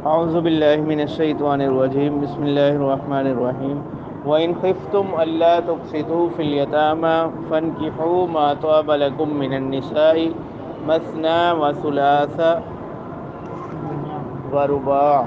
اعوذ باللہ من الشیطان الرجیم بسم اللہ الرحمن الرحیم وَإِنْ خِفْتُمْ أَلَّا تُقْسِطُوا فِي الْيَتَامَى فَانكِحُوا مَا طَابَ لَكُم مِّنَ النِّسَاءِ مَثْنَىٰ وَثُلَاثَ وَرُبَاعَ۔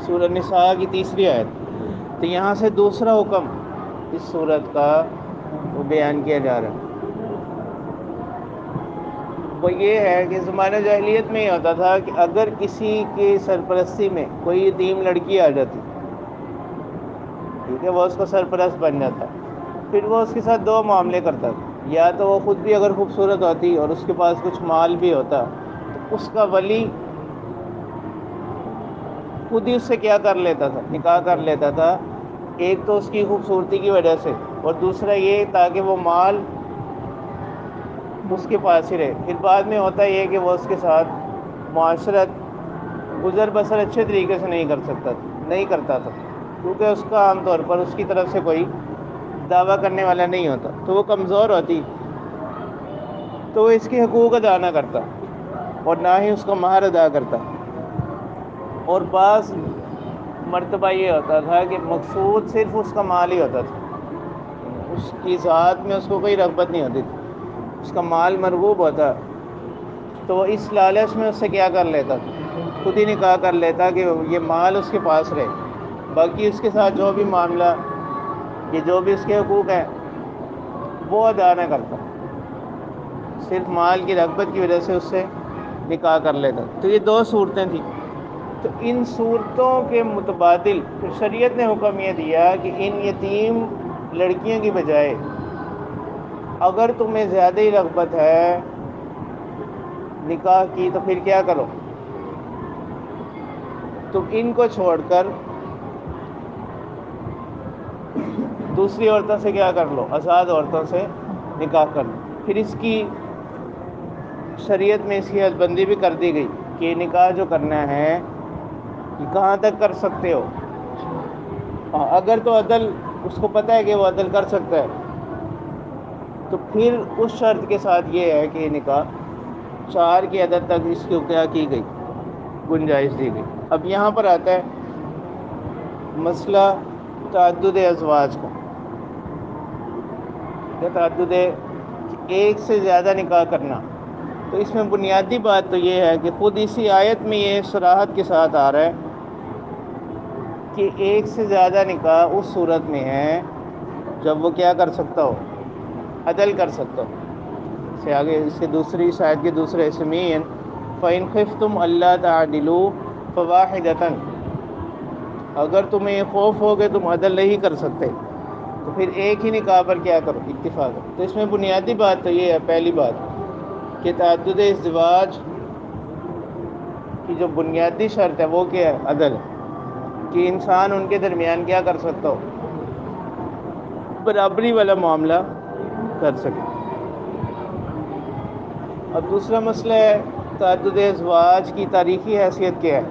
سورہ نساء کی تیسری آیت۔ تو یہاں سے دوسرا حکم اس سورت کا وہ بیان کیا جا رہا ہے، وہ یہ ہے کہ زمانہ جاہلیت میں یہ ہوتا تھا کہ اگر کسی کی سرپرستی میں کوئی یتیم لڑکی آ جاتی، ٹھیک ہے، وہ اس کا سرپرست بن جاتا، پھر وہ اس کے ساتھ دو معاملے کرتا تھا۔ یا تو وہ خود بھی اگر خوبصورت ہوتی اور اس کے پاس کچھ مال بھی ہوتا تو اس کا ولی خود ہی اس سے کیا کر لیتا تھا، نکاح کر لیتا تھا، ایک تو اس کی خوبصورتی کی وجہ سے، اور دوسرا یہ تاکہ وہ مال اس کے پاس ہی رہے۔ پھر بعد میں ہوتا یہ کہ وہ اس کے ساتھ معاشرت گزر بسر اچھے طریقے سے نہیں کرتا تھا، کیونکہ اس کا عام طور پر اس کی طرف سے کوئی دعویٰ کرنے والا نہیں ہوتا، تو وہ کمزور ہوتی، تو وہ اس کے حقوق ادا نہ کرتا اور نہ ہی اس کا مہر ادا کرتا۔ اور بعض مرتبہ یہ ہوتا تھا کہ مقصود صرف اس کا مال ہی ہوتا تھا، اس کی ذات میں اس کو کوئی رغبت نہیں ہوتی تھی، اس کا مال مرغوب ہوتا، تو وہ اس لالچ میں اس سے کیا کر لیتا، خود ہی نکاح کر لیتا کہ یہ مال اس کے پاس رہے، باقی اس کے ساتھ جو بھی معاملہ، یہ جو بھی اس کے حقوق ہیں وہ ادا نہ کرتا، صرف مال کی رغبت کی وجہ سے اس سے نکاح کر لیتا۔ تو یہ دو صورتیں تھیں۔ تو ان صورتوں کے متبادل پھر شریعت نے حکم یہ دیا کہ ان یتیم لڑکیوں کی بجائے اگر تمہیں زیادہ ہی رغبت ہے نکاح کی تو پھر کیا کرو، تم ان کو چھوڑ کر دوسری عورتوں سے کیا کر لو، آزاد عورتوں سے نکاح کر لو۔ پھر اس کی شریعت میں اس کی حد بندی بھی کر دی گئی کہ نکاح جو کرنا ہے یہ کہاں تک کر سکتے ہو۔ اگر تو عدل، اس کو پتہ ہے کہ وہ عدل کر سکتا ہے، تو پھر اس شرط کے ساتھ یہ ہے کہ یہ نکاح 4 کی عدد تک اس کو کیا کی گئی، گنجائش دی گئی۔ اب یہاں پر آتا ہے مسئلہ تعدد ازواج کا، تعدد ایک سے زیادہ نکاح کرنا۔ تو اس میں بنیادی بات تو یہ ہے کہ خود اسی آیت میں یہ صراحت کے ساتھ آ رہا ہے کہ ایک سے زیادہ نکاح اس صورت میں ہے جب وہ کیا کر سکتا ہو، عدل کر سکتا ہو۔ سے آگے اس کے دوسری شاید کے دوسرے حصے میں فَإِنْ خِفْتُمْ أَلَّا تَعْدِلُوا فَوَاحِدَةً، اگر تمہیں خوف ہو کہ تم عدل نہیں کر سکتے تو پھر ایک ہی نکاح پر کیا کرو، اتفاق۔ تو اس میں بنیادی بات تو یہ ہے، پہلی بات کہ تعدد ازدواج کی جو بنیادی شرط ہے وہ کیا ہے، عدل، کہ انسان ان کے درمیان کیا کر سکتا ہو، برابری والا معاملہ کر سکے۔ اب دوسرا مسئلہ ہے تعدد ازواج کی تاریخی حیثیت کیا ہے۔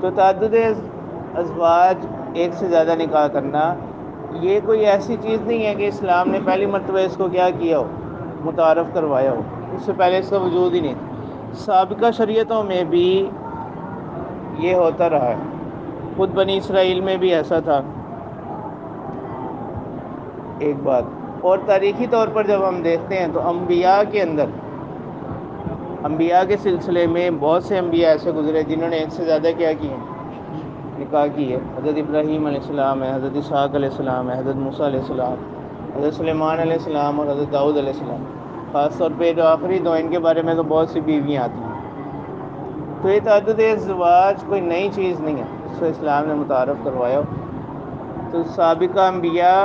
تو تعدد ازواج، ایک سے زیادہ نکاح کرنا، یہ کوئی ایسی چیز نہیں ہے کہ اسلام نے پہلی مرتبہ اس کو کیا کیا ہو، متعارف کروایا ہو، اس سے پہلے اس کا وجود ہی نہیں تھا۔ سابقہ شریعتوں میں بھی یہ ہوتا رہا ہے، خود بنی اسرائیل میں بھی ایسا تھا، ایک بات۔ اور تاریخی طور پر جب ہم دیکھتے ہیں تو انبیاء کے اندر، انبیاء کے سلسلے میں بہت سے انبیاء ایسے گزرے جنہوں نے ایک سے زیادہ کیا کی ہے، نکاح کی ہے۔ حضرت ابراہیم علیہ السلام ہے، حضرت اسحاق علیہ السلام ہے، حضرت موسیٰ علیہ السلام، حضرت سلیمان علیہ السلام اور حضرت داؤد علیہ السلام۔ خاص طور پہ جو آخری دو، ان کے بارے میں تو بہت سی بیویاں آتی ہیں۔ تو یہ تعدد ازدواج کوئی نئی چیز نہیں ہے، اس کو اسلام نے متعارف کروایا ہو۔ تو سابقہ انبیاء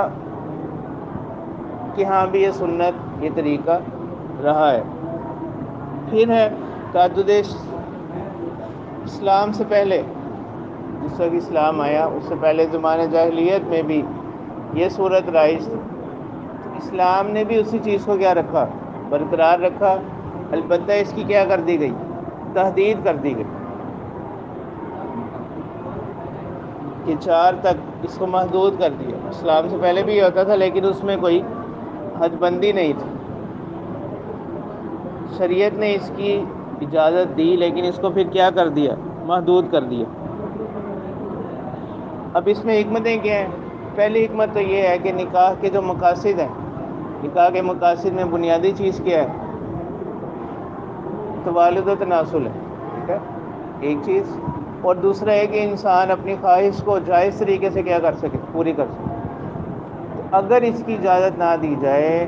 کہ ہاں بھی یہ سنت، یہ طریقہ رہا ہے۔ پھر ہے تعدد اسلام سے پہلے، جس وقت اسلام آیا اس سے پہلے زمانے جاہلیت میں بھی یہ صورت رائج تھی۔ اسلام نے بھی اسی چیز کو کیا رکھا، برقرار رکھا، البتہ اس کی کیا کر دی گئی، تحدید کر دی گئی کہ 4 تک اس کو محدود کر دیا۔ اسلام سے پہلے بھی یہ ہوتا تھا لیکن اس میں کوئی حد بندی نہیں تھی۔ شریعت نے اس کی اجازت دی لیکن اس کو پھر کیا کر دیا؟ محدود کر دیا۔ اب اس میں حکمتیں کیا ہیں؟ پہلی حکمت تو یہ ہے کہ نکاح کے جو مقاصد ہیں، نکاح کے مقاصد میں بنیادی چیز کیا ہے؟ توالد و تناسل ہے، ٹھیک ہے، ایک چیز۔ اور دوسرا ہے کہ انسان اپنی خواہش کو جائز طریقے سے کیا کر سکے؟ پوری کر سکے۔ تو اگر اس کی اجازت نہ دی جائے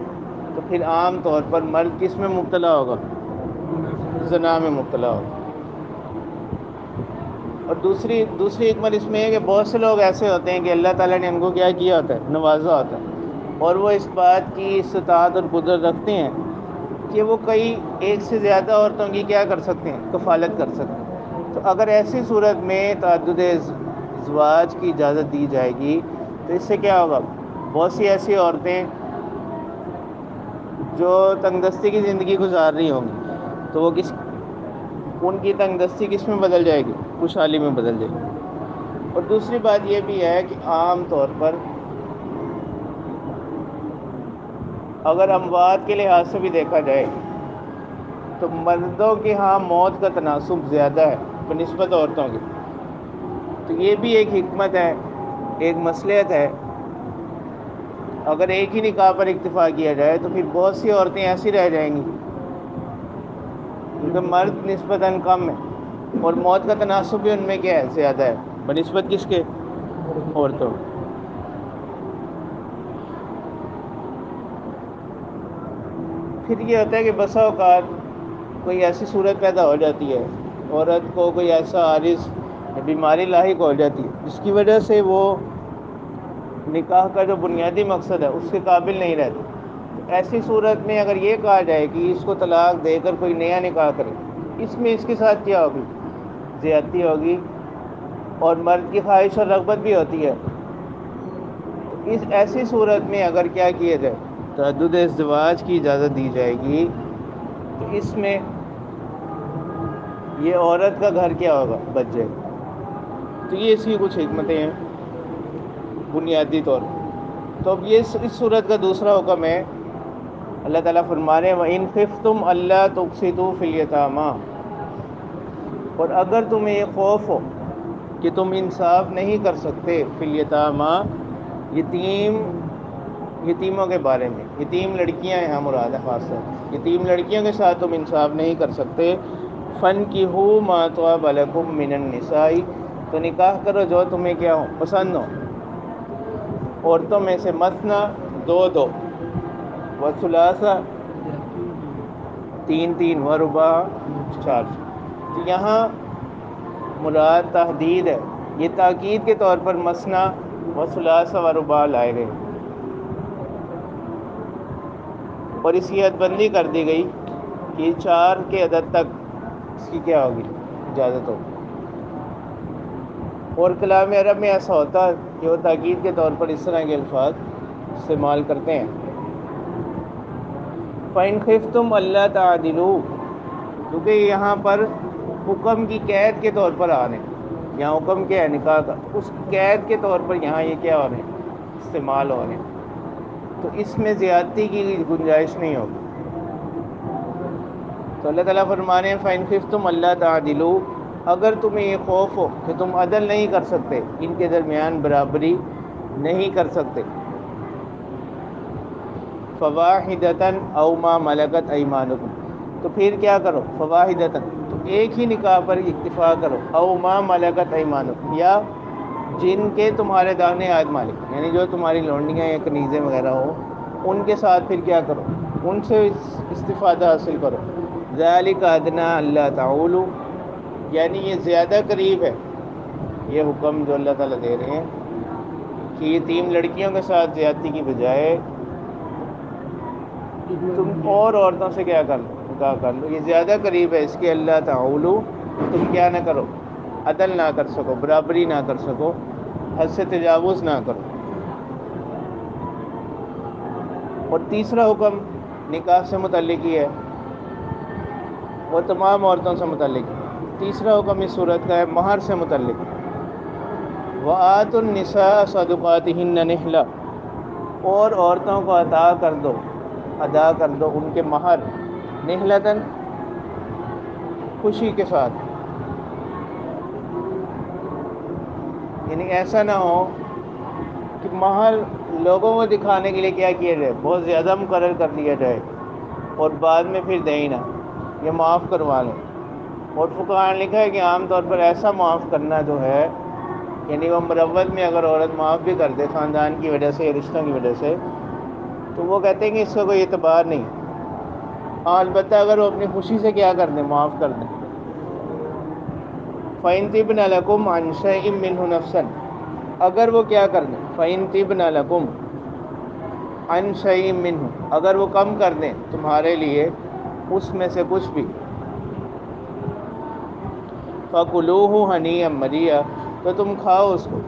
تو پھر عام طور پر مرد کس میں مبتلا ہوگا؟ زنا میں مبتلا ہوگا۔ اور دوسری حکمت اس میں ہے کہ بہت سے لوگ ایسے ہوتے ہیں کہ اللہ تعالیٰ نے ان کو کیا کیا ہوتا ہے؟ نوازا ہوتا ہے، اور وہ اس بات کی استطاعت اور قدرت رکھتے ہیں کہ وہ کئی ایک سے زیادہ عورتوں کی کیا کر سکتے ہیں؟ کفالت کر سکتے ہیں۔ تو اگر ایسی صورت میں تعدد ازواج کی اجازت دی جائے گی تو اس سے کیا ہوگا؟ بہت سی ایسی عورتیں جو تنگ دستی کی زندگی گزار رہی ہوں گی تو وہ ان کی تنگ دستی کس میں بدل جائے گی؟ خوشحالی میں بدل جائے گی۔ اور دوسری بات یہ بھی ہے کہ عام طور پر اگر اموات کے لحاظ سے بھی دیکھا جائے تو مردوں کے ہاں موت کا تناسب زیادہ ہے بنسبت عورتوں کے۔ تو یہ بھی ایک حکمت ہے، ایک مصلحت ہے۔ اگر ایک ہی نکاح پر اکتفا کیا جائے تو پھر بہت سی عورتیں ایسی رہ جائیں گی کیونکہ مرد نسبتاً کم ہے، اور موت کا تناسب بھی ان میں کیا ہے؟ زیادہ ہے بنسبت کس کے؟ عورتوں۔ پھر یہ ہوتا ہے کہ بسا اوقات کوئی ایسی صورت پیدا ہو جاتی ہے، عورت کو کوئی ایسا عارض بیماری لاحق ہو جاتی ہے جس کی وجہ سے وہ نکاح کا جو بنیادی مقصد ہے اس کے قابل نہیں رہتی۔ ایسی صورت میں اگر یہ کہا جائے کہ اس کو طلاق دے کر کوئی نیا نکاح کرے، اس میں اس کے ساتھ کیا ہوگی؟ زیادتی ہوگی، اور مرد کی خواہش اور رغبت بھی ہوتی ہے۔ اس ایسی صورت میں اگر کیا کیا جائے؟ تعدد ازدواج کی اجازت دی جائے گی تو اس میں یہ عورت کا گھر کیا ہوگا؟ بچ جائے گا۔ تو یہ اس کی کچھ حکمتیں ہیں بنیادی طور پر۔ تو اب یہ اس صورت کا دوسرا حکم ہے، اللہ تعالیٰ فرما رہے ہیں وَإِنْ خِفْتُمْ أَلَّا تُقْسِطُوا فِي الْيَتَامَىٰ، اور اگر تمہیں یہ خوف ہو کہ تم انصاف نہیں کر سکتے فی الیتامىٰ، یتیموں کے بارے میں، یتیم لڑکیاں ہیں مراد ہے خاص طور، یتیم لڑکیوں کے ساتھ تم انصاف نہیں کر سکتے، فَانكِحُوا مَا طَابَ لَكُم مِّنَ النِّسَاءِ، تو نکاح کرو جو تمہیں کیا ہو؟ پسند ہو عورتوں میں سے، مثنیٰ، دو دو، وثلاثہ، تین تین، ورباع، چار۔ تو یہاں مراد تحدید ہے، یہ تاکید کے طور پر مثنیٰ وثلاثہ ورباع لائے گئے، اور اس کی حد بندی کر دی گئی کہ 4 کے عدد تک اس کی کیا ہوگی؟ اجازت ہوگی۔ اور کلام عرب میں ایسا ہوتا ہے کہ وہ تاکید کے طور پر اس طرح کے الفاظ استعمال کرتے ہیں۔ فَإِنْ خِفْتُمْ أَلَّا تَعْدِلُوا، کیونکہ یہاں پر حکم کی قید کے طور پر آنے، یہاں حکم کیا ہے؟ نکاح کا، اس قید کے طور پر یہاں یہ کیا ہو رہے ہیں؟ استعمال ہو رہے ہیں، تو اس میں زیادتی کی گنجائش نہیں ہوگی۔ تو اللہ تعالیٰ فرما رہے ہیں فَإِنْ خِفْتُمْ أَلَّا تَعْدِلُوا، اگر تمہیں یہ خوف ہو کہ تم عدل نہیں کر سکتے، ان کے درمیان برابری نہیں کر سکتے، فَوَاحِدَةً أَوْ مَا مَلَكَتْ أَيْمَانُكُمْ، تو پھر کیا کرو؟ فَوَاحِدَةً، تو ایک ہی نکاح پر اکتفا کرو، أَوْ مَا مَلَكَتْ أَيْمَانُكُمْ، یا جن کے تمہارے داہنے ہاتھ مالک، یعنی جو تمہاری لونڈیاں یا کنیزیں وغیرہ ہو، ان کے ساتھ پھر کیا کرو؟ ان سے استفادہ حاصل کرو۔ ذَلِكَ أَدْنَىٰ أَلَّا تَعُولُوا، یعنی یہ زیادہ قریب ہے، یہ حکم جو اللہ تعالیٰ دے رہے ہیں کہ یتیم لڑکیوں کے ساتھ زیادتی کی بجائے تم اور عورتوں سے کیا کر لو؟ نکاح کر لو، یہ زیادہ قریب ہے اس کے، اللہ تعولو، تم کیا نہ کرو؟ عدل نہ کر سکو، برابری نہ کر سکو، حد سے تجاوز نہ کرو۔ اور تیسرا حکم نکاح سے متعلق ہی ہے، وہ تمام عورتوں سے متعلق ہے۔ تیسرا حکم اس صورت کا ہے مہر سے متعلق، وَآتُوا النِّسَاءَ صَدُقَاتِهِنَّ نِحْلَةً، اور عورتوں کو ادا کر دو ان کے مہر، نحلتاً، خوشی کے ساتھ، یعنی ایسا نہ ہو کہ محل لوگوں کو دکھانے کے لیے کیا کیا جائے، بہت زیادہ مقرر کر دیا جائے اور بعد میں پھر دیں ہی نہ، یہ معاف کروا لیں۔ اور فقہاء نے لکھا ہے کہ عام طور پر ایسا معاف کرنا جو ہے، یعنی وہ مروت میں اگر عورت معاف بھی کر دے خاندان کی وجہ سے یا رشتوں کی وجہ سے، تو وہ کہتے ہیں کہ اس کا کوئی اعتبار نہیں، ہاں البتہ اگر وہ اپنی خوشی سے کیا کر دیں، معاف کر دیں۔ فَإِن طِبْنَ لَكُمْ عَنْ شَيْءٍ مِّنْهُ نَفْسًا، اگر وہ کیا کر دیں، فَإِن طِبْنَ لَكُمْ عَنْ شَيْءٍ مِّنْهُ، اگر وہ کم کر دیں تمہارے لیے اس میں سے کچھ بھی، فَكُلُوهُ هَنِيًّا مَرِيًّا، تو تم کھاؤ اس کو،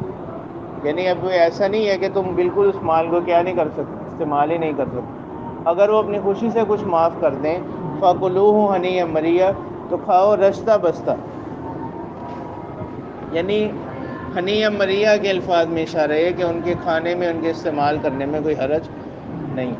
یعنی اب ایسا نہیں ہے کہ تم بالکل اس مال کو کیا نہیں کر سکتے، استعمال ہی نہیں کر سکتے، اگر وہ اپنی خوشی سے کچھ معاف کر دیں، فَكُلُوهُ هَنِيًّا مَرِيًّا، تو کھاؤ رشتہ بستہ، یعنی ہنیہ مریہ کے الفاظ میں اشارہ ہے کہ ان کے کھانے میں، ان کے استعمال کرنے میں کوئی حرج نہیں۔